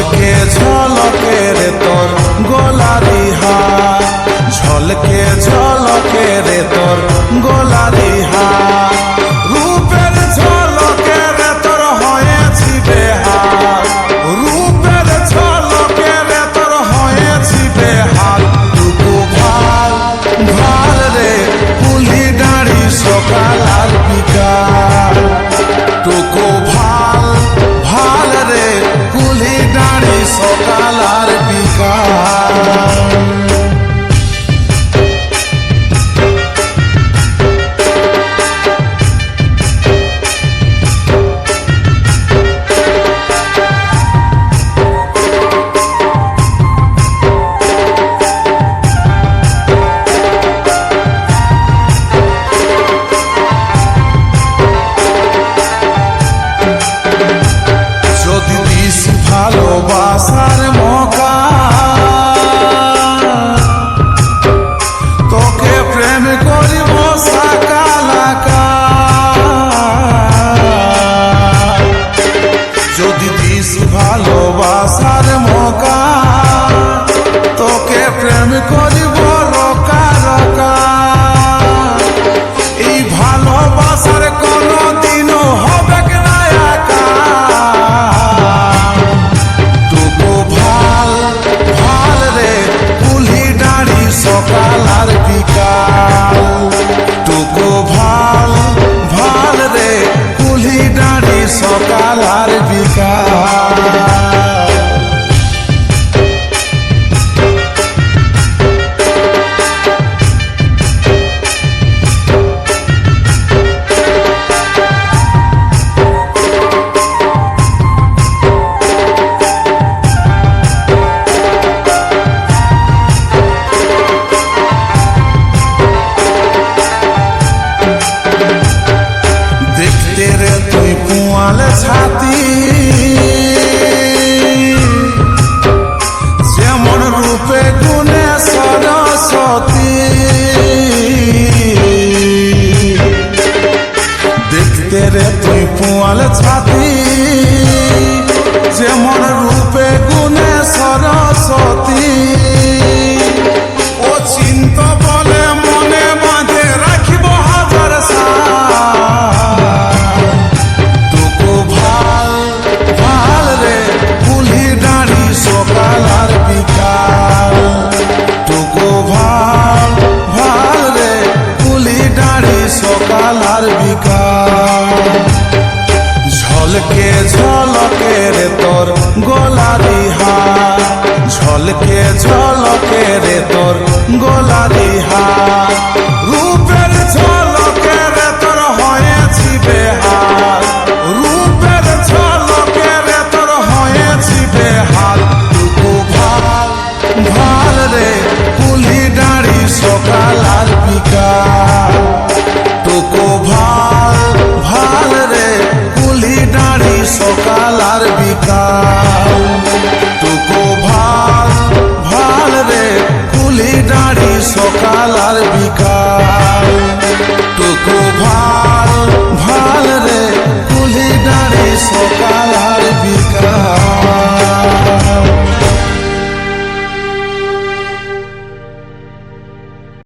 ঝলকে ঝলকে রে তোর গোলারি হার, ঝলকে ঝলকে রে তোর গোলারি হার, রূপের ঝলকে রে তোর হয়েছি বেহাল, রূপের ঝলকে রে তোর হয়েছি বেহাল। টুকু ভাল ভাল রে কুলি দাঁড়ি সকাল আর বিকাল, টুকু ভাল ভাল রে কুলি দাঁড়ি সকাল আর বিকাল। ভালোবাসার মৌকা তোকে প্রেম করিব সাকালাকা, যদি দিস ভালোবাসার মৌকা তোকে প্রেম করিব রকা রকা। এই ভালোবাসার কোনো দিনও হবে না একা, সকাল আর বিকাল, টুকু ভাল ভাল রে কুলি দাঁড়ি সকাল আর বিকাল। রে তুই পুয়াল ছাতি, যেমন রূপে গুণে সরস্বতী, দেখতে রে তুই পুয়াল ছাতি, যেমন রূপে গুণে সরস্বতী। ও চিন্ত বলে মনে মাঝে রাখিব হাজার সাল, সকাল আর বিকাল, টুকু ভাল ভাল রে কুলি দাঁড়ি সকাল আর বিকাল। ঝলকে ঝলকে রে তোর গোলারি হার, ঝলকে ঝলকে রে তোর গোলারি হার, রূপের ঝলকে রে তোর হয়েছি বেহাল, রূপের ঝলকে রে তোর হয়েছি বেহাল। ভাল রে কুলি দাঁড়ি সকাল আর বিকাল, টুকু ভাল ভাল রে কুলি দাঁড়ি সকাল আর বিকাল, টুকু ভাল ভাল রে কুলি দাঁড়ি সকাল আর বিকাল।